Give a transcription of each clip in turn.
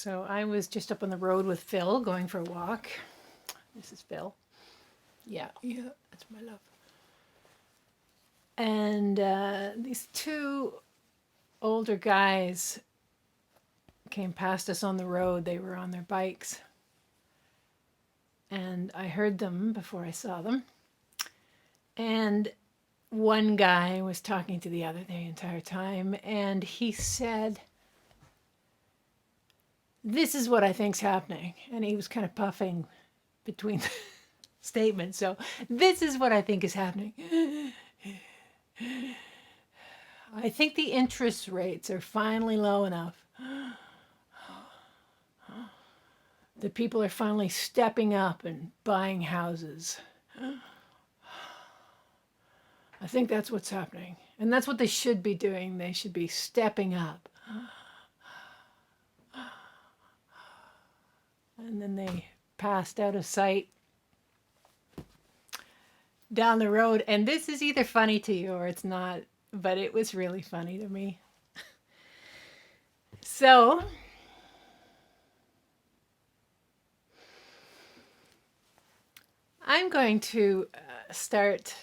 So I was just up on the road with Phil going for a walk. This is Phil. Yeah, that's my love. And these two older guys came past us on the road. They were on their bikes. And I heard them before I saw them. And one guy was talking to the other the entire time. And he said, "This is what I think's happening." And he was kind of puffing between the statements. So, this is what I think is happening. I think the interest rates are finally low enough. The people are finally stepping up and buying houses. I think that's what's happening. And that's what they should be doing. They should be stepping up. And then they passed out of sight down the road. And this is either funny to you or it's not, but it was really funny to me. So, I'm going to start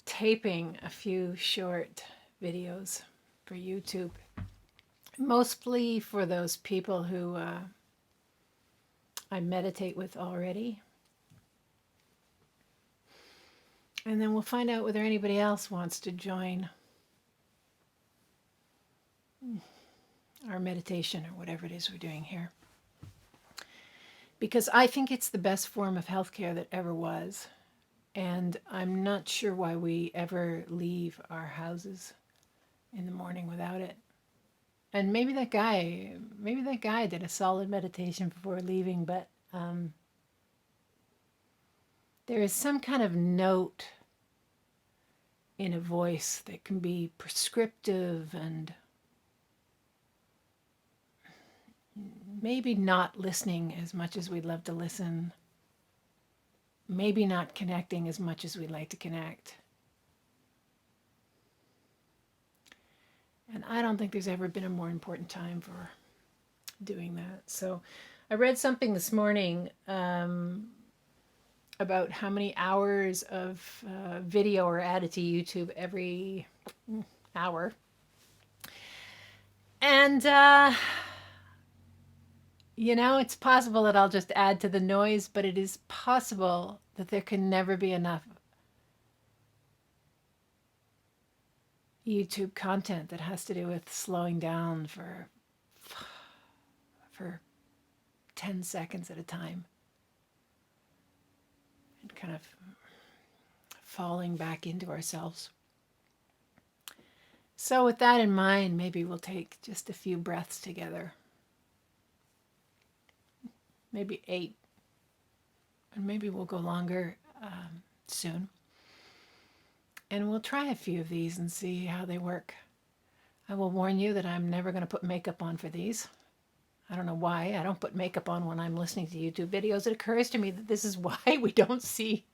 taping a few short videos for YouTube, mostly for those people who I meditate with already. And then we'll find out whether anybody else wants to join our meditation or whatever it is we're doing here. Because I think it's the best form of healthcare that ever was. And I'm not sure why we ever leave our houses in the morning without it. And maybe that guy did a solid meditation before leaving, but there is some kind of note in a voice that can be prescriptive and maybe not listening as much as we'd love to listen. Maybe not connecting as much as we'd like to connect. And I don't think there's ever been a more important time for doing that. So I read something this morning about how many hours of video are added to YouTube every hour. And, it's possible that I'll just add to the noise, but it is possible that there can never be enough YouTube content that has to do with slowing down for 10 seconds at a time and kind of falling back into ourselves. So with that in mind, maybe we'll take just a few breaths together. Maybe 8. And maybe we'll go longer soon. And we'll try a few of these and see how they work. I will warn you that I'm never going to put makeup on for these. I don't know why. I don't put makeup on when I'm listening to YouTube videos. It occurs to me that this is why we don't see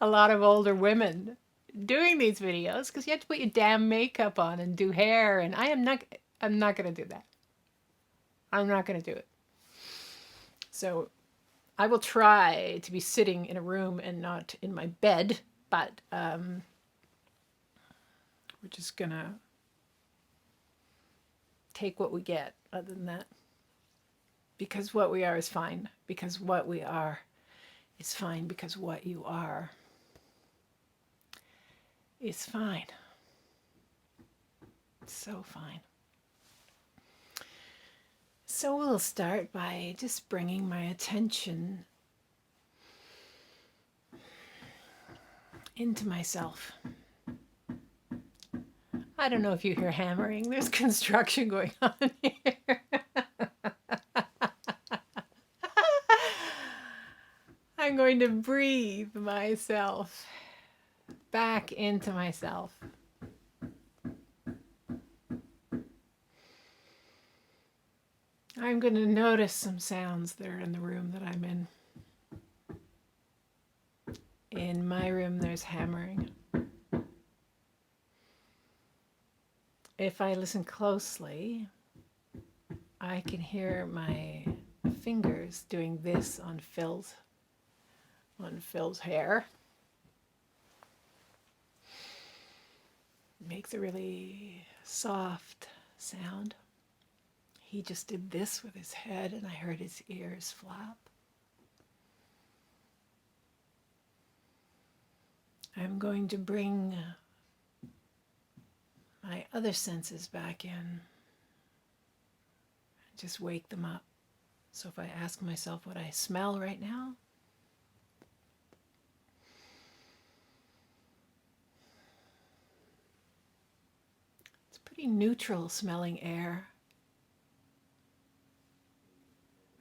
a lot of older women doing these videos, because you have to put your damn makeup on and do hair, and I'm not going to do that. I'm not going to do it. So I will try to be sitting in a room and not in my bed, but we're just going to take what we get other than that. Because what we are is fine. Because what we are is fine. Because what you are is fine. It's so fine. So we'll start by just bringing my attention into myself. I don't know if you hear hammering. There's construction going on here. I'm going to breathe myself back into myself. I'm going to notice some sounds that are in the room that I'm in. In my room, there's hammering. If I listen closely, I can hear my fingers doing this on Phil's hair. It makes a really soft sound. He just did this with his head and I heard his ears flap. I'm going to bring my other senses back in. Just wake them up. So if I ask myself what I smell right now, it's pretty neutral smelling air.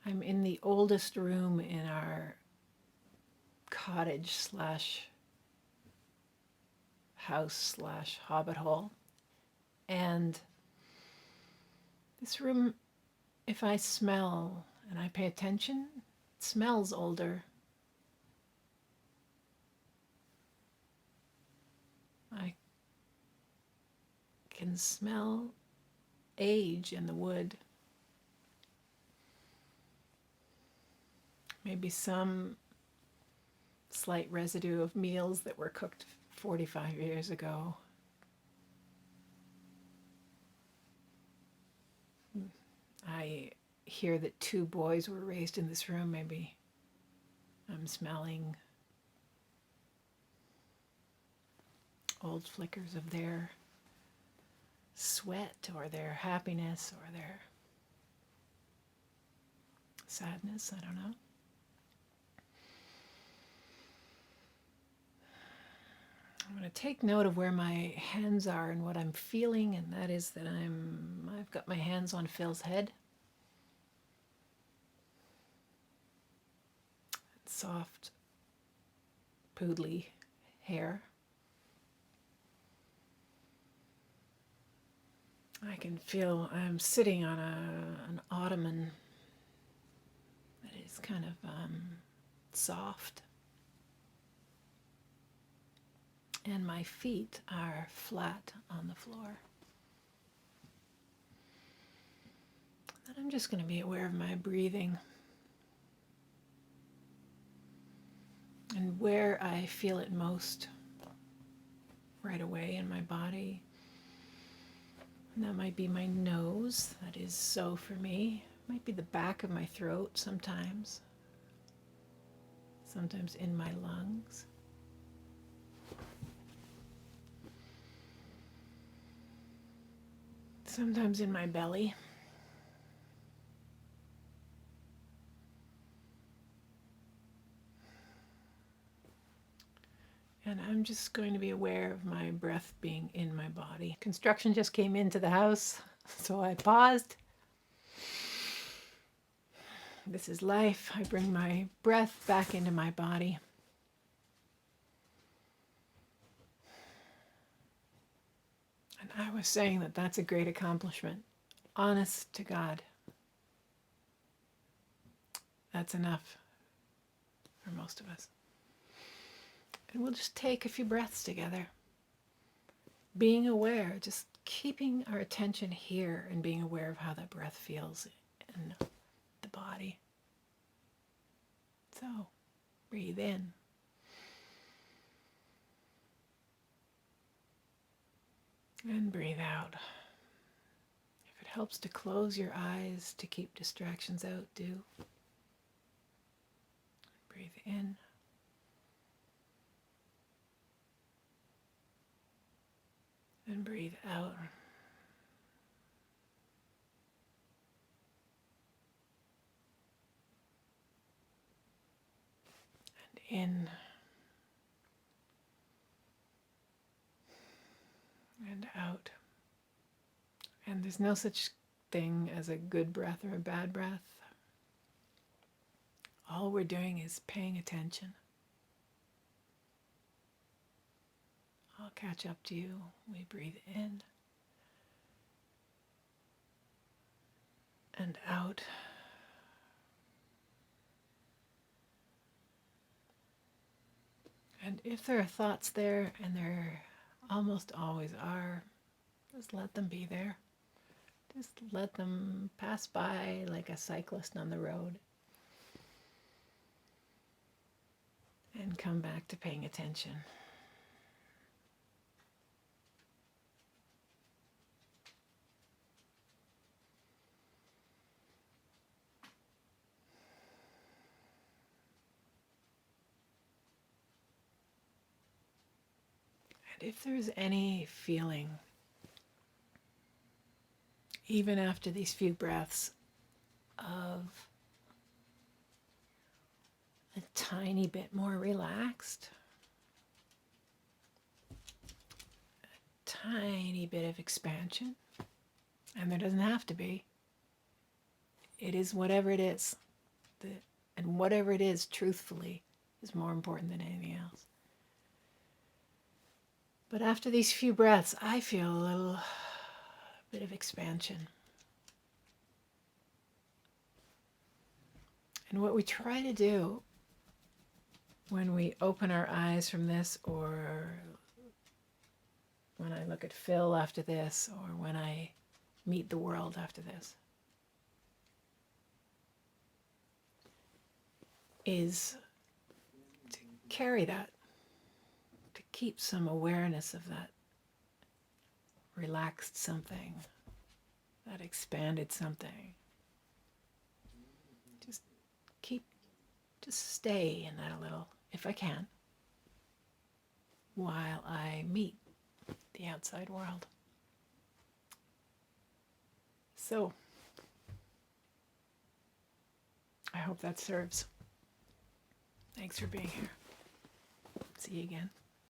I'm in the oldest room in our cottage slash house slash hobbit hole. And this room, if I smell and I pay attention, it smells older. I can smell age in the wood. Maybe some slight residue of meals that were cooked 45 years ago. I hear that 2 boys were raised in this room. Maybe I'm smelling old flickers of their sweat or their happiness or their sadness. I don't know. I'm going to take note of where my hands are and what I'm feeling, and that is that I've got my hands on Phil's head. Soft, poodly hair. I can feel I'm sitting on an ottoman that is kind of soft. And my feet are flat on the floor. And I'm just going to be aware of my breathing and where I feel it most right away in my body. And that might be my nose. That is so for me. It might be the back of my throat sometimes. Sometimes in my lungs. Sometimes in my belly. And I'm just going to be aware of my breath being in my body. Construction just came into the house, so I paused. This is life. I bring my breath back into my body. And I was saying that that's a great accomplishment. Honest to God. That's enough for most of us. And we'll just take a few breaths together. Being aware, just keeping our attention here and being aware of how that breath feels in the body. So, breathe in. And breathe out. If it helps to close your eyes to keep distractions out, do. Breathe in. And breathe out. And in. And out. And there's no such thing as a good breath or a bad breath. All we're doing is paying attention. I'll catch up to you. We breathe in and out. And if there are thoughts there, and there almost always are, just let them be there. Just let them pass by like a cyclist on the road. And come back to paying attention. And if there's any feeling, even after these few breaths, of a tiny bit more relaxed, a tiny bit of expansion, and there doesn't have to be. It is whatever it is. And whatever it is, truthfully, is more important than anything else. But after these few breaths, I feel a little bit of expansion. And what we try to do when we open our eyes from this, or when I look at Phil after this, or when I meet the world after this, is to carry that, to keep some awareness of that relaxed something, that expanded something. Just stay in that a little, if I can, while I meet the outside world. So, I hope that serves. Thanks for being here. See you again.